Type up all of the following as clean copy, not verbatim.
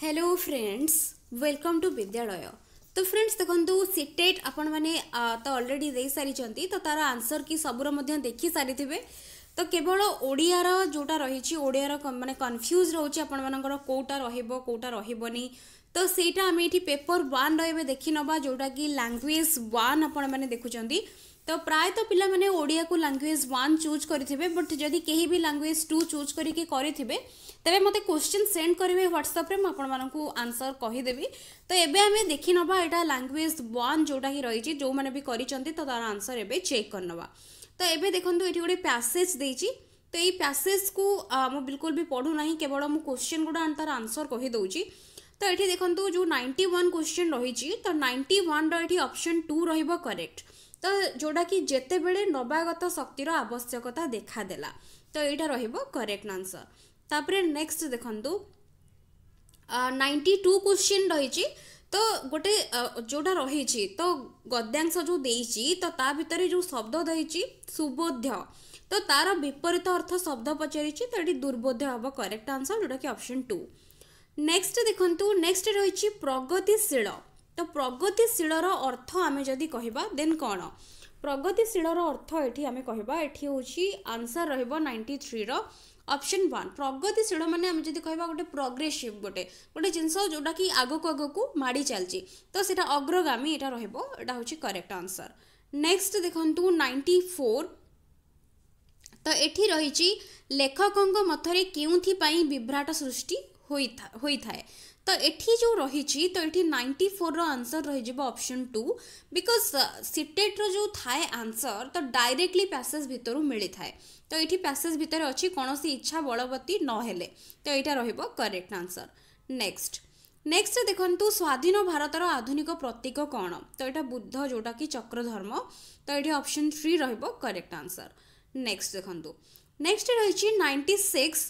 Hello friends, welcome to विद्यालय। तो friends देखो सीटेट आपण मैंने तो ऑलरेडी दे सारी तो तार आंसर की सबूर देखी सारी तो केवल ओडियार जोटा रही ओडियार माने कन्फ्यूज रोचे आपण मानकर कोटा रहिबो कोटा रहिबोनी। तो सेटा आम ये पेपर 1 रे देखि नबा जोटा कि लैंग्वेज 1 आपण माने देखुचंदी। तो प्रायतः पिला माने ओडिया को लैंग्वेज 1 चूज करिथिबे, बट जदि केही भी लैंग्वेज 2 चूज करिके करिथिबे तेरे मते क्वेश्चन सेंड करेंगे व्हाट्सएप रे, आपण मानकू आंसर कहीदेवी। तो एबे आमे देखि नबा एटा लैंग्वेज 1 जोटा ही रही जो माने भी करिसंती तो तार आंसर एबे चेक करनबा। तो एबे देखंतु एठी गोटे पैसेज देछि, तो ये पैसेज को मु बिल्कुल भी पढ़ू नाही, केवल मु क्वेश्चन गुडा तार आंसर कहि दउछि। तो एठी देखंतु जो 91 क्वेश्चन रही तो 91 रो एठी ऑप्शन 2 रहइबो करेक्ट। तो जोटा कि जेते बेले नवागत शक्तिर आवश्यकता देखा देला तो एटा रहइबो करेक्ट आंसर। तापरे नेक्स्ट देखंतु 92 क्वेश्चन रही तो गोटे जोटा रही तो गद्यांश जो देइछि तो ता भितरे जो शब्द देइछि सुबोध्य तो तार विपरीत अर्थ शब्द पचारि तो ये दुर्बोध्य हम करेक्ट आंसर जोटा कि ऑप्शन 2। नेक्स्ट देखंतु नेक्स्ट रही प्रगतिशील। तो प्रगतिशील अर्थ आमे जदि कहबा देन कौन प्रगतिशील अर्थ एठी आमे कहबा एठी होछि आंसर रहइबो 93 रो ऑप्शन 1। प्रगतिशील माने आमे जदि कहबा गोटे प्रोग्रेसिव गोटे जिंस जोटा कि आगो को माड़ी चलची तो सेटा अग्रगामी एटा रहइबो, एटा होछि करेक्ट आंसर। नेक्स्ट देखंतु 94 तो एठी रहिछि लेखकंग मथरे केउथि पई विभ्राट सृष्टि होई थाए। तो एठी जो रही तो एठी 94 रो आंसर रही जिवो ऑप्शन 2, बिकॉज सीटेट रो जो थाए आंसर तो डायरेक्टली पैसेज भितर मिली थाए। तो एठी पैसेज भितर अछि कोनोसी इच्छा बलवती न हेले तो एटा रहिबो करेक्ट आंसर। नेक्स्ट देखंतु स्वाधीन भारतर आधुनिक प्रतीक कौन तो एटा बुद्ध जोटा कि चक्रधर्म तो एठी ऑप्शन 3 रहिबो करेक्ट आंसर। नेक्स्ट देखंतु नेक्स्ट रही 96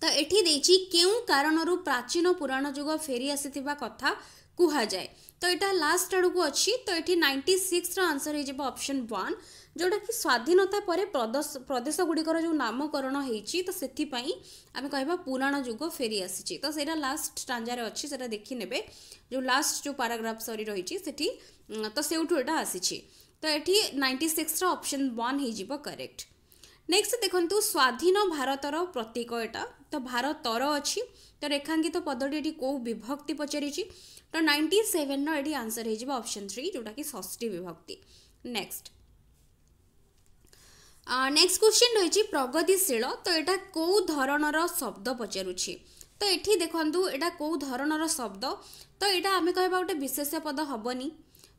तो एठी देछि केउ कारणरू प्राचीन पुराण जुग फेरी आसीथिबा कथा कुहा जाए तो एटा लास्ट आड़ को अच्छी। तो एठी 96 रो आंसर हो ऑप्शन 1 जोटा कि स्वाधीनता परे प्रदेश गुड़िकर जो नामकरण होइछि तो सेथि पई आमे कहबा पुराण जुग फेरी आसीछि। तो सेटा लास्ट स्टांजा रे अच्छी सेटा देखि नेबे जो लास्ट जो पैराग्राफ सरी रहिछि सेठी तो सेउठु एटा आसीछि। तो एठी 96 रो ऑप्शन 1 हे जिवो करेक्ट। नेक्स्ट देखंतु स्वाधीन भारतर प्रतीक एटा तो भारतर अच्छी तो रेखांकित पदटी एटी को विभक्ति पचारि तो 97 नो एटी आंसर हे जिवो ऑप्शन 3 जोटा कि षष्ठी विभक्ति। नेक्स्ट क्वेश्चन रही प्रगतिशील तो एटा को धरणर शब्द पचारुछि तो एठी देखंतु एटा को धरणर शब्द तो एटा आमे कहबा गोटे विशेष पद हबनी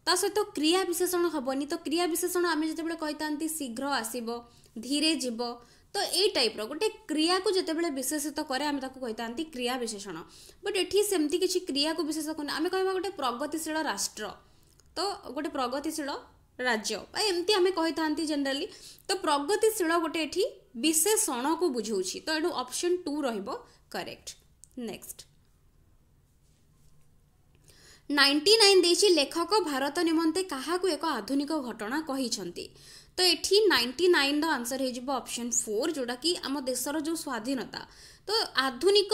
ता सहित क्रिया विशेषण हबनी। तो क्रिया विशेषण आमे जतेबेले कहितांती शीघ्र आसीबो धीरे जीव तो ये टाइप रो गोटे क्रिया को जितेबाला विशेषित करे आमे ताकू कहितांती क्रिया विशेषण, बट एठी सेमती किछि क्रिया को विशेष करने आमे कहबा गोटे प्रगतिशील राष्ट्र तो गोटे प्रगतिशील राज्य एमती आमे कहितांती जनरली। तो प्रगतिशील गोटे एठी विशेषण को बुझौछि तो एठू ऑप्शन 2 रहइबो करेक्ट। नेक्स्ट 99 देछि लेखक भारत निमंते काहाकू एक आधुनिक घटना कहिसंती तो एठी 99 रो आंसर हे जिवो ऑप्शन 4 जोटा कि आम देशर जो स्वाधीनता तो आधुनिक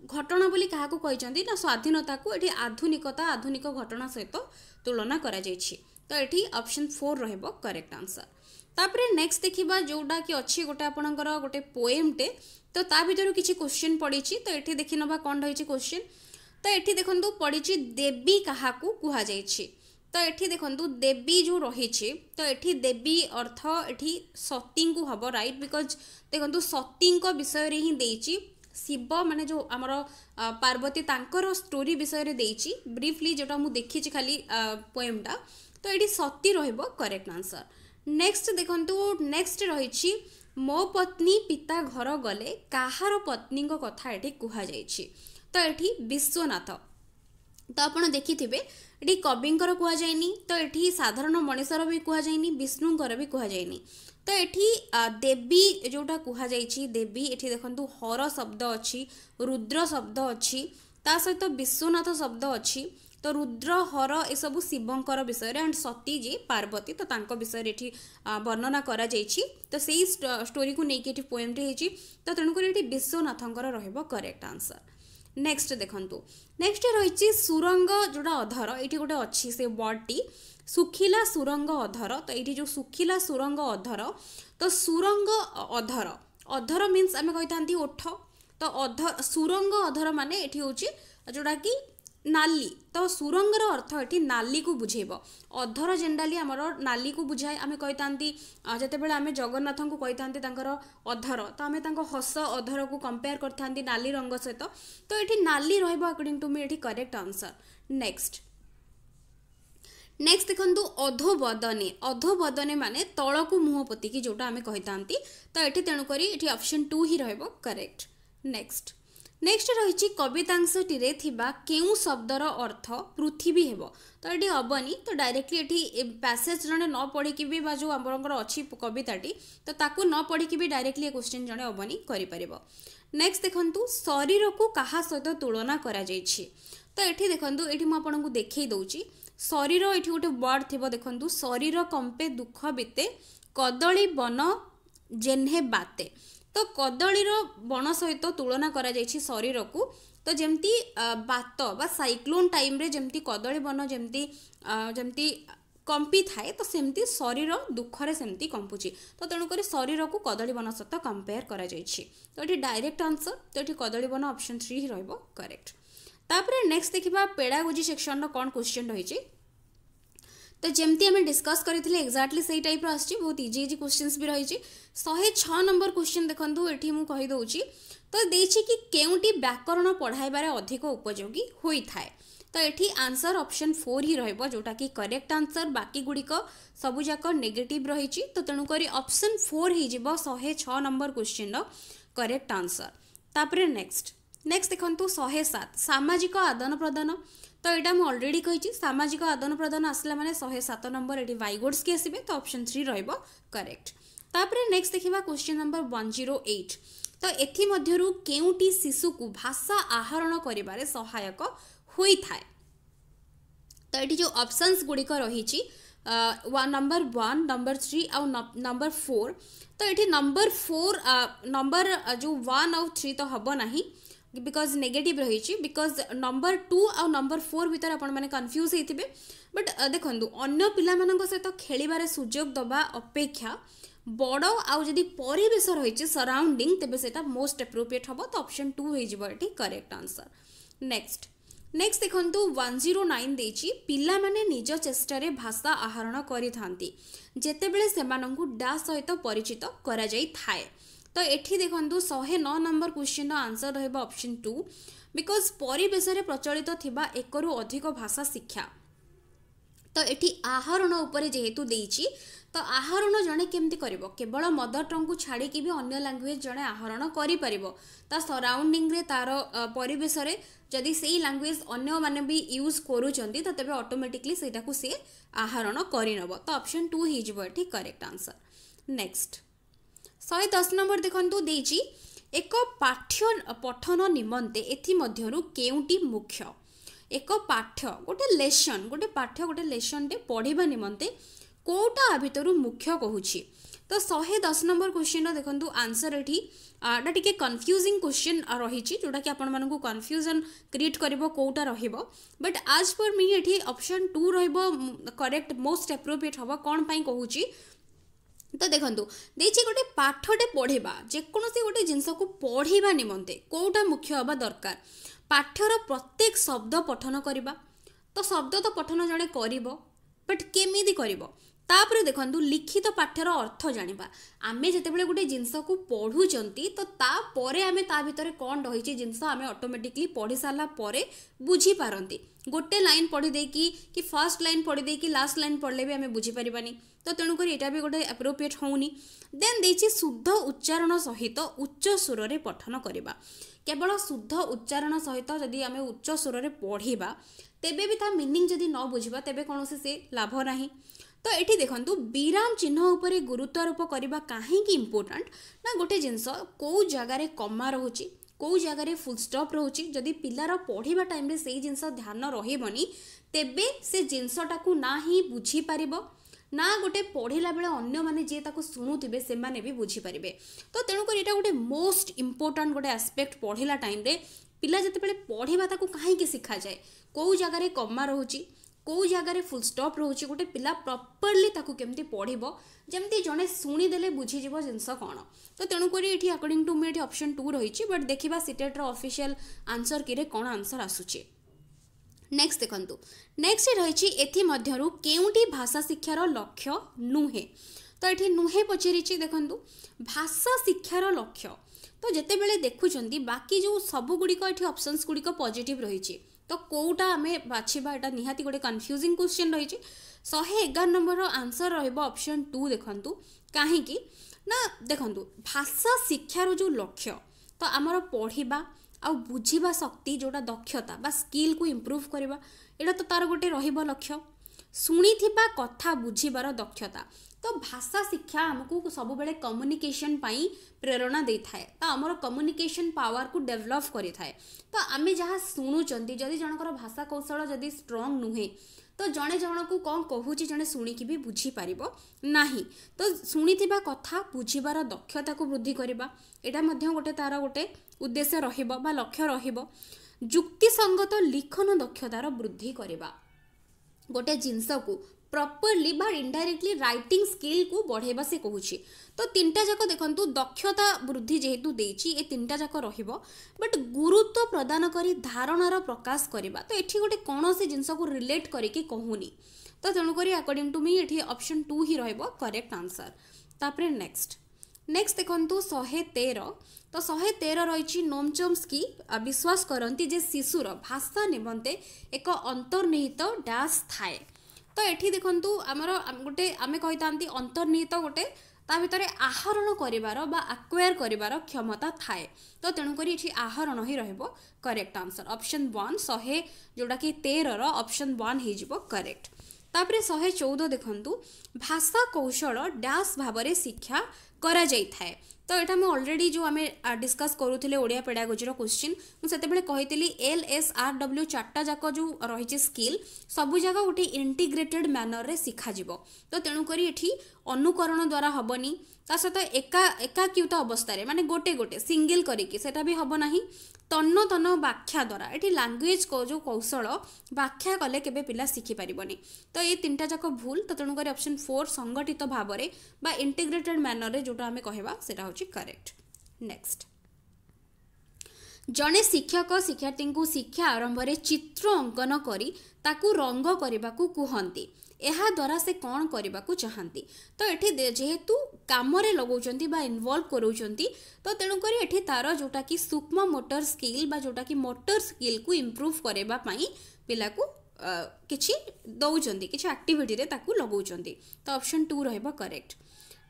घटना बोली काहाकू कहिसंती ना स्वाधीनता को एठी आधुनिकता आधुनिक घटना सहित तुलना करा जायछि तो एठी ऑप्शन 4 रहइबो करेक्ट आंसर। तापरे नेक्स्ट देखिबा जोटा कि अछि गोटे आपनकर गोटे पोएम टे तो ता भितरु किछि क्वेश्चन पडिछि तो एठी देखि नबा कोन रहिछि क्वेश्चन। तो एठी देखंतु पडिछि देवी काहाकू कुहा जायछि तो एठी देखंतु देवी जो रही तो एठी देवी अर्थ एठी सती को हब राइट, बिकॉज देखंतु सती को विषय रे ही देइछि शिव माने जो आमर पार्वती तांकर स्टोरी विषय रे देइछि ब्रीफली जोटा मु देखिछि खाली पोएमटा तो एठी सती रहइबो करेक्ट आंसर। नेक्स्ट देखंतु नेक्स्ट रही मो पत्नी पिता घर गले काहार पत्नी को कथा एठी कुहा जायछि तो एठी विश्वनाथ तो आपण देखिथिबे एठी कविंकर कुहा जायनी तो एठी साधारण मनीषर भी कुहा जायनी विष्णुंकर भी कुहा जायनी। तो एठी देवी जोटा कुहा जायछि देवी एठी देखंतु हर शब्द अछि रुद्र शब्द अछि ता सहित विश्वनाथ शब्द अछि तो रुद्र हर ए सब शिवंकर विषय एंड सती जी पार्वती तो तांको विषय एठी वर्णना करा जायछि तो सेही स्टोरी को नेकी एठी पोएम टे हेछि तो तेणुकर एठी विश्वनाथंकर रहइबो करेक्ट आंसर। नेक्स्ट देखंतु नेक्स्ट रही सुरंग जोड़ा अधर ये गोटे अच्छी से वर्डटी सुखिला सुरंग अधर तो ये जो सुखिला सुरंग अधर तो सुरंग अधर अधर मीन्स आम कही था ओठ तो अधर सुरंग अधर माने ये हूँ जोड़ा कि नाली तो सुरंगर अर्थ ये नाली को बुझेब अधर जेनराली आमर नाली को बुझाए आम कही था जितेबाला आम जगन्नाथ को कही था अधर तो आम हस अधर को कंपेयर कर नाली रंग सहित तो ये नाली रहिबो अकॉर्डिंग टू मी ये करेक्ट आंसर। नेक्स्ट नेक्स्ट देखो अधोबदने अधोबदने माने तल को मुह पोतिकी जोटा आम कही था तो ये तेणुक ये ऑप्शन 2 ही रहिबो करेक्ट। नेक्स्ट नेक्स्ट रही कवितांशटी केउ शब्दर अर्थ पृथ्वी हेब तो ये हेबनी तो डायरेक्टली ये पैसेज जड़े न पढ़ी भी जो आमर अच्छी कविताटी तो ताकू न पढ़ी भी डायरेक्टली ये क्वेश्चन जड़े हेबनी कर। नेक्स्ट देखंतु शरीर को कहा सहित तुलना करा जायछि तो ये देखंतु ये मुझे देखई दउछि शरीर ये गोटे वर्ड थी देखंतु शरीर कंपे दुख बीते कदली बन जेन्हे बाते तो कदलीर बण सहित तुलना करा जायछि शरीर को तो जमती बात बा साइक्लोन टाइम रे जमती कदली बन जमती कंपी थाए तो सेमती शरीर दुख रे सेमती कंपुची तो तेणुक शरीर को कदली बन सहित कंपेयर करा जायछि तो ये डायरेक्ट आंसर तो ये कदली बन ऑप्शन 3 ही रहइबो करेक्ट। तापरे नेक्स्ट देखिबा पेडागोजी सेक्शन रो कोन क्वेश्चन रहिछि तो जमती आम डिस्कस करते एक्जाक्टली से टाइप आसी बहुत इजी इजी क्वेश्चंस भी रही 106 नंबर क्वेश्चन देखो ये मुझे कहीदे तो देखिए कि केउटी व्याकरण पढ़ाइबार अधिक उपयोगी होता है तो ये आंसर ऑप्शन 4 ही रहिबो जोटा कि करेक्ट आंसर बाकी गुड़िक सबुजाक नेगेटिव रही तो तेणुक ऑप्शन 4 ही जीवो 106 नंबर क्वेश्चन करेक्ट आंसर। तापरे नेक्स्ट देखो 107 सामाजिक आदान प्रदान तो यहाँ मुझे अलरेडी कही सामाजिक आदान प्रदान आसला माने 107 नंबर ये वाइगोड्स की आसबे तो ऑप्शन 3 रहिबो करेक्ट। तापरे नेक्स्ट देखिबा क्वेश्चन नंबर 108 तो एथि मध्यरु केउटी शिशु को भाषा आहरण करिबारे सहायक होई थाए तो ये जो ऑप्शंस गुड़िक रही नंबर 1 नंबर 3 आउ नंबर 4 तो ये नंबर 4 नंबर जो 1 आउ 3 तो हम नहीं बिकॉज नेगेटिव रही बिकॉज नंबर 2 आउ नंबर 4 भितर आपण माने कंफ्यूज होइथिबे बट देखंतु अन्य पिला मानक सहित खेलिबारे सुजोग दबा अपेक्षा बड़ आउ जदि परिवेश रही सराउंडिंग तेबे सेटा मोस्ट एप्रोप्रिएट हबो तो ऑप्शन 2 होई जिवो एठी करेक्ट आंसर। नेक्स्ट देखंतु 109 देछि पिला माने निज चेष्टारे भाषा आहरण करिथांती जेतेबेले सेमानंकु डा सहित परिचित करा जाई थाए तो एठी देखंतु 109 नंबर क्वेश्चन आंसर रहबो ऑप्शन 2 बिकॉज परिवेश रे प्रचलित थिबा एकरु अधिक भाषा शिक्षा तो एठी आहरण उपरे जेहेतु देछि तो आहरण जणे केमती करिवो केवल मदर टंग को छाड़ी कि भी अन्य लैंग्वेज जणे आहरण करि परिवो ता सराउंडिंग रे तार परिवेश रे जदि सेही लैंग्वेज अन्य माने भी यूज करूचंती तो तबे ऑटोमेटिकली सेटा को से आहरण करिनबो तो ऑप्शन 2 ही जिवो एठी करेक्ट आंसर। नेक्स्ट 110 नंबर देखंतु देछि एक पाठ्य पठन निमंते एथि मध्यरु केउटी मुख्य एक पाठ्य गोटे पाठ्य गोटे लेसन टे पढ़िबा निमंते कोटा भितरु मुख्य कहूछि तो 110 नंबर क्वेश्चन देखंतु आंसर एठी आटा टिके कंफ्यूजिंग क्वेश्चन रही जोटा कि आपण मानकु कंफ्यूजन क्रिएट करिवो कोटा रहिबो बट आज पर मी एठी ऑप्शन 2 रहिबो करेक्ट मोस्ट एप्रोप्रिएट हबो कोन पई कहूछि तो देखंतु देछि गोटे पाठटे पढ़िबा जेकोनोसी गोटे जिंस को पढ़िबा निमंते कोटा मुख्य हबा दरकार पाठ्यर प्रत्येक शब्द पठन करिबा तो शब्द तो पठन जणे करिवो बट केमिदी करिवो तापरे देखंतु लिखित पाठ्यर अर्थ जानिबा आमे जेतेबेले गोटे जिंस को पढुचंती तो ता परे आमे ता भितरे कोन रहिछि जिंस आमे ऑटोमेटिकली पढि साला परे बुझी पारंती गोटे लाइन पढ़ी देकी कि फर्स्ट लाइन पढ़ी देकी लास्ट लाइन पढ़ले भी आमे बुझी परिबानी तो तेणुक एटा भी गोटे एप्रोप्रिएट होउनी देन देछि शुद्ध उच्चारण सहित उच्च स्वर रे पठन करिबा केवल शुद्ध उच्चारण सहित जदि आमे उच्च स्वर रे पढ़िबा तेबे भी ता मीनिंग जदि न बुझिबा तेबे कोनोसी से लाभ नाही तो एठी देखंतु विराम चिन्ह उपरे गुरुत्वारोप करिबा काहे कि इंपोर्टेंट ना गोटे जिंस को जगह रे कमा रहउची को जगह रे फुल स्टॉप रहउची जदि पिलार पढ़िबा टाइम रे सेही जिंस ध्यान रहिबनी तेबे से जिंसटा को ना ही बुझी पारिबो ना गोटे पढ़िला बेले अन्य माने जे ताको सुनुथिबे से माने भी बुझी पारिबे तो तेणुकर एटा गोटे मोस्ट इंपोर्टेंट गोटे एस्पेक्ट पढ़िला टाइम रे पिला जितेबाला पढ़ा ताको कहीं शिखा जाए कौ जगार कमा रोचे कौ जगार फुल स्टॉप रोचे गोटे पिला प्रॉपर्ली ताको केमती पढ़ो जमती जड़े शुणीदे बुझीज जिनस कौन तो तेणुक ये अकॉर्डिंग टू मी ये ऑप्शन 2 रही बट देखा सीटेट्र ऑफिशियल आंसर कि कौन आंसर आसूचे नेक्स्ट देखंतु नेक्स्ट रही केउंटी भाषा शिक्षार लक्ष्य नुहे तो ये नुहे पचारि देखंतु भाषा शिक्षार लक्ष्य तो जिते बेले देखुंत बाकी जो सबुगुड़िक ये ऑप्शंस गुड़िक पॉजिटिव रही तो कौटा आम बाछा यहाँ निहाती गोटे कन्फ्यूजिंग क्वेश्चन रही 111 नंबर आंसर ऑप्शन 2 देखंतु कहीं ना देखंतु भाषा शिक्षार जो लक्ष्य तो आमर पढ़ा आ बुझा शक्ति जोटा दक्षता बा स्किल को इम्प्रूव करवा एटा तो तार गोटे रहिबो लक्ष्य शुणी कथा बुझीबार दक्षता तो भाषा शिक्षा आमको सब बेले कम्युनिकेशन पाई प्रेरणा दे थाए तो आमर कम्युनिकेशन पावर को डेवलप करि थाए तो आमे जहाँ शुणुचंती जदि जनकर भाषा कौशल जदि स्ट्रांग नुहे तो जड़े जन को कौन कहूँ जड़े शुणिकी भी बुझीपार ना तो शुणी कथा बुझीबार दक्षता को वृद्धि करवा यहाँ गोटे तार गोटे उद्देश्य रहिबो बा लक्ष्य रहिबो जुक्तिसंगत लिखन दक्षतार वृद्धि करवा गोटे जिनस को प्रॉपर्ली बा इनडायरेक्टली राइटिंग स्किल को बढ़ेबा से कहूँ तो तीनटा जाक देखंतु दक्षता वृद्धि जेहेतु देछि ए तीनटा जाक रहिबो बट गुरुत्व प्रदान करी धारणार प्रकाश करवा तो एठी गोटे कौन से जिनस को रिलेट करिके कहूनी तो तेणुक अकॉर्डिंग टू मी एठी ऑप्शन 2 ही रहिबो करेक्ट आंसर तापरे नेक्स्ट देखंतु 113 तो 113 रही नोम चोम्स्की विश्वास करती जे शिशुर भाषा निमंते एक अंतर्निहित डैश थाए तो ये देखंतु आमर गोटे आमे कहिता अंतर्निहित गोटे ता भितर आहरण करिवार बा एक्वायर करिवार क्षमता थाए तो तेणुक ये आहरण ही रहिबो करेक्ट आंसर ऑप्शन 1 100 जोटा कि 13 ऑप्शन 1 हो करेक्ट तापरे 114 देखंतु भाषा कौशल डैश भाव शिक्षा करा जाई थाए तो यहाँ मुझे ऑलरेडी जो आम डिस्कस करूँ ओडिया पेडागोजी क्वेश्चन मुझे कही LSRW 4टा जाक जो रही स्किल सबू जाक गोटे इंटीग्रेटेड मैनर रे शिखा तो तेणुक ये अनुकरण द्वारा हेनी ता सहित एकाक्युत अवस्था माने गोटे गोटे सिंगल करिकी सेटा भी हम ना तन्न तन्न व्याख्या द्वारा ये लैंग्वेज को जो कौशल व्याख्या कले केबे पिला शिखि पारिबनी तो ये तीनटा जाक भूल तो तेणुक ऑप्शन 4 संगठित भाव में बा इंटीग्रेटेड मैनर रे जोटा आमे कहबा सेटा होची करेक्ट नेक्स्ट जड़े शिक्षक शिक्षार्थी को शिक्षा आरंभ में चित्र अंकन करी ताकू रंग करने को कहती यह द्वारा से कौन करने को चाहती तो ये जेहेतु काम लगाउछंती बा इन्वॉल्व कराउछंती तो तेणुक ये तार जोटा कि सूक्ष्म मोटर स्किल बा जोटा कि मोटर स्किल को इम्प्रूव करबा पई पिला को किछि दउछंती किछि एक्टिविटी रे ताकू लगाउछंती तो ऑप्शन 2 रहबो करेक्ट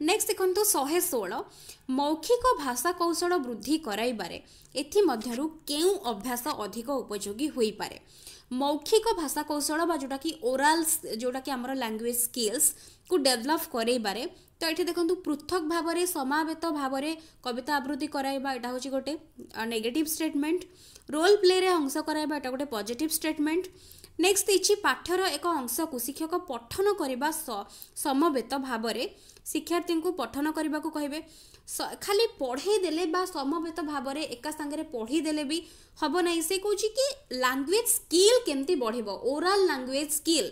नेक्स्ट देखो 116 मौखिक भाषा कौशल वृद्धि कराइबारे एथि मध्यरु केउ अभ्यास अधिक उपयोगी होई पारे मौखिक भाषा कौशल बा जोटा कि ओरल जोटा कि हमर लैंग्वेज स्किल्स को डेवलप कराइबारे तो ये देखो पृथक भाव में समावेत भाव में कविता आवृत्ति कराइबा एटा होची गोटे नेगेटिव स्टेटमेंट रोल प्ले रे अंश कराइबा एटा गोटे पॉजिटिव स्टेटमेंट नेक्स्ट इछि पाठर एक अंश को शिक्षक पठन करबा समवेत भाव में शिक्षार्थी को पठन करने को कहे खाली पढ़े देले बा समवेत भाव में एका संगे पढ़ी देले भी हम ना से कौन कि लैंग्वेज स्किल केमती बढ़िबो ओरल लैंग्वेज स्किल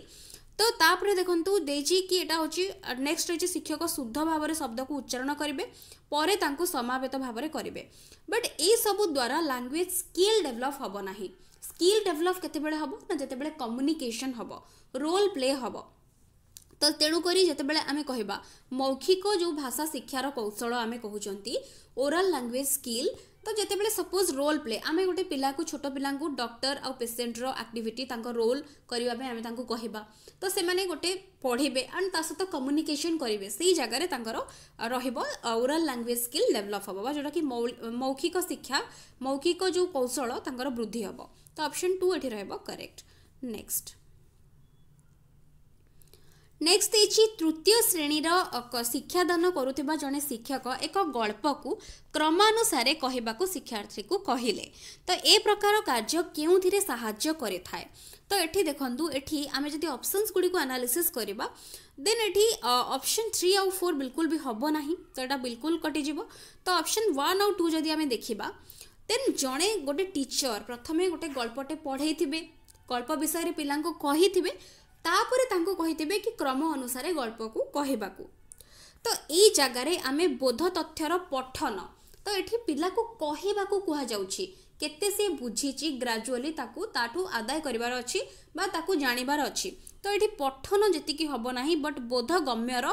तो तापर देखंतु देजी कि एटा होची नेक्स्ट होची शिक्षक शुद्ध भाव में शब्द को उच्चारण करेंगे परे तांको समावेत भाव में करेंगे बट ए सब द्वारा लैंग्वेज स्किल डेवलप हम ना स्किल डेवलप केतेबेले हम ना जेतेबेले कम्युनिकेशन हम रोल प्ले हम तो तेणुक जितेबाला आम कहवा मौखिक जो भाषा शिक्षार कौशल आम कहते ओरल लैंग्वेज स्किल तो जितेबाला सपोज रोल प्ले आम गोटे पिला को छोट पिला डॉक्टर आउ पेसेंटर एक्टिविटी रोल करने आम कहवा तो से माने गोटे पढ़े एंड ता सहित कम्युनिकेशन करेंगे से जगार ओरल लैंग्वेज स्किल डेवलप हम जोटा कि मौखिक शिक्षा मौखिक जो कौशल वृद्धि हम तो ऑप्शन 2 ये रहिबो करेक्ट नेक्स्ट देखिए तृतीय श्रेणी शिक्षादान करुवा जड़े शिक्षक एक गल्प को क्रमानुसार कहवाक शिक्षार्थी को कहले तो ए प्रकार कार्य केउथिरे साहाय्य करे थाए तो ये देखंतु एठी आमे जदि ऑप्शंस गुडी को एनालिसिस करबा देन एठी ऑप्शन 3 और 4 बिल्कुल भी हबो नाही तो एटा बिल्कुल कटि जिवो तो ऑप्शन 1 और 2 जदि आमे देखिबा देन जड़े गोटे टीचर प्रथमे गोटे गल्पटे पढ़े गल्प विषय पिला कही तापर तांको कहिथिबे कि क्रम अनुसार गल्प को कहबाकू। तो यही जगार आमे बोध तथ्यर पठन तो ये पिला को कहबाकू कह जाउछि केते से बुझीची ग्रेजुअली ताकू ताठू आदाय करिवार अछि बा ताकू जानिबार अछि। तो ये पठन जेतिकी हबो नाही बट बोध गम्यर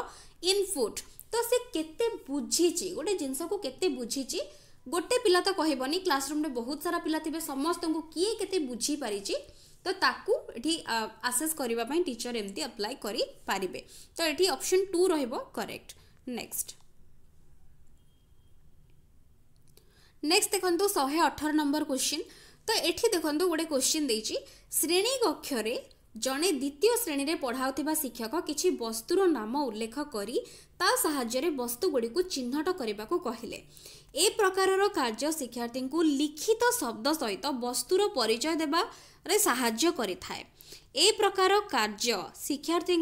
इनपुट तो से केते बुझीची गोटे जिनस को केते बुझीची गोटे पिला तो कहबनी क्लासरूम में बहुत सारा पिला थिबे समस्त को किए केते बुझी पारिची तो ताकू एठी असेस करबा पई टीचर एमती अप्लाई करि पारिबे। तो एठी ऑप्शन 2 रहइबो करेक्ट। नेक्स्ट देखंतु 118 नंबर क्वेश्चन। तो एठी देखंतु गोटे क्वेश्चन देछि श्रेणी कक्ष रे जणे द्वितीय श्रेणी रे पढ़ाउथिबा शिक्षक किछि वस्तुर नाम उल्लेख करी ता सहाय्य रे वस्तु गुडी को चिन्हट करबा को कहिले। ए प्रकारर कार्य शिक्षार्थी को लिखित शब्द सहित वस्तुर परिचय देबा रे सहाय्य करिथाय। ए प्रकार कार्य शिक्षार्थी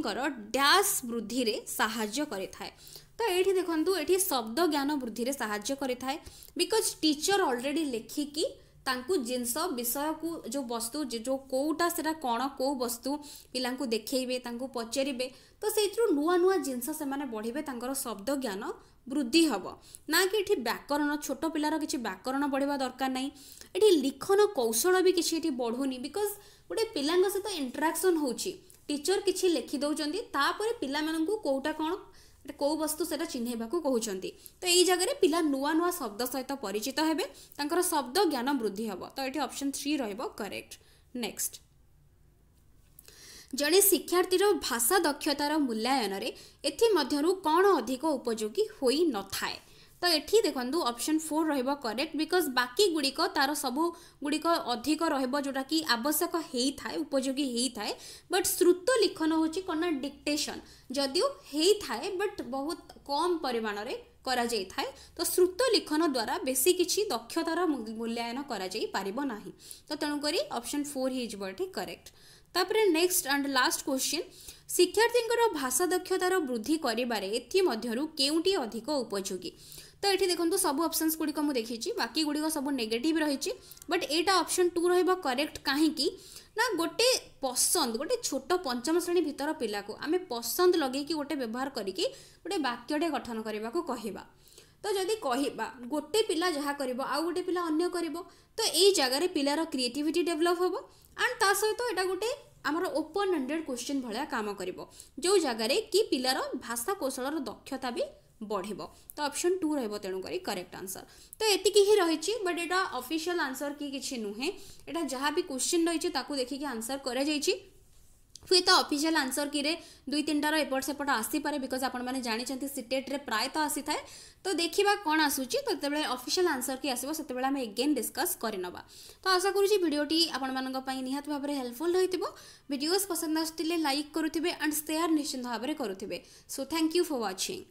डैश वृद्धि रे सहाय्य करिथाय। तो ये देखंतु ये शब्द ज्ञान वृद्धि रे सहाय्य करिथाय बिकॉज टीचर ऑलरेडी लेखिकी तांकु जिनस विषय को जो वस्तु जो कोटा सेरा कौन को वस्तु पिला देखइबे तांकु पचारिबे तो सेइथरु नुआ नुआ जिनस से माने बढ़िबे तांकर शब्द ज्ञान वृद्धि हब ना कि ये व्याकरण छोट पिलार किछि व्याकरण बढ़िबा दरकार नहीं। ये लिखन कौशल भी किछि बढ़ुनी बिकॉज गोटे पिलांग सहित इंटराक्शन होउछि टीचर किछि लिखि दउचंदी तापर पिला माननकु कोटा कौन कौ वस्तु से चिन्हवा को कहते। तो यही जगह पिला नुआ नुआ शब्द सहित परिचित हेबे तांकर शब्द ज्ञान वृद्धि हब। तो ये ऑप्शन 3 रहिबो करेक्ट। नेक्स्ट जड़े शिक्षार्थी भाषा दक्षतार मूल्यांकन रे एथि मध्यरु कौन अधिक उपयोगी होई न थाए। तो ये देखो ऑप्शन 4 रहिबो करेक्ट बिकॉज बाकी गुड़िक तार सब गुड़िक अधिक रहिबो जोटा कि आवश्यक हेई थाए उपयोगी हेई थाए बट श्रुत लिखन होची कना डिक्टेशन जदियो हेई थाए बट बहुत कम परिमाण रे करा जाई थाए। तो श्रुत लिखन द्वारा बेसी किछि दक्षतार मूल्यांकन करा जाई पारिबो नाही। तो तेणु करी option 4 he is but correct. तापरे नेक्स्ट एंड लास्ट क्वेश्चन शिक्षार्थी भाषा दक्षतार वृद्धि करिबारे एथि मध्यरु केउटी अधिक उपयोगी। तो ये देखो सब ऑप्शंस गुड़िक मुझे देखी बाकी गुड़िक सब नेगेटिव रही बट एटा ऑप्शन 2 रहिबो करेक्ट कहीं ना गोटे पसंद गोटे छोट पंचम श्रेणी भितर पिला को आमे पसंद लगे कि गोटे व्यवहार करके गोटे वाक्यटे गठन करने को कहबा। तो जदि कहबा गोटे पिला जहाँ करिबो आउ गोटे पिला अन्य करिबो तो यही जगार पिलार क्रिएटिविटी डेभलप होबो एंड ता सहित एटा गोटे आमर ओपन एंडेड क्वेश्चन भलिया काम करिबो जो जगार कि पिलार भाषा कौशलर दक्षता भी बढ़िबो। तो ऑप्शन 2 रहइबो तेणु करी करेक्ट आंसर। तो एतिकी ही रहिछि बट एटा ऑफिशियल आंसर की किछि नुहे एटा जहाँ भी क्वेश्चन रहिछि ताकू देखि कि आंसर करा जाइछि हुए तो ऑफिशियल आंसर की रे 2-3 टार एपट सेपट आसी पारे बिकॉज आपण माने जानि छथि सिटेट रे प्राय तो आसी थाए। तो देखिबा कोन आसुची तो तेबेले ऑफिशियल आंसर की आसीबो सेतेबेले हम अगेन डिस्कस करिनबा। तो आशा करूची वीडियोटी आपण मानक पई निहात भाबरे हेल्पफुल रहितिबो। वीडियोस पसंद आस्तिले लाइक करूथिबे एंड शेयर निश्चित भाबरे करूथिबे। So thank you for watching.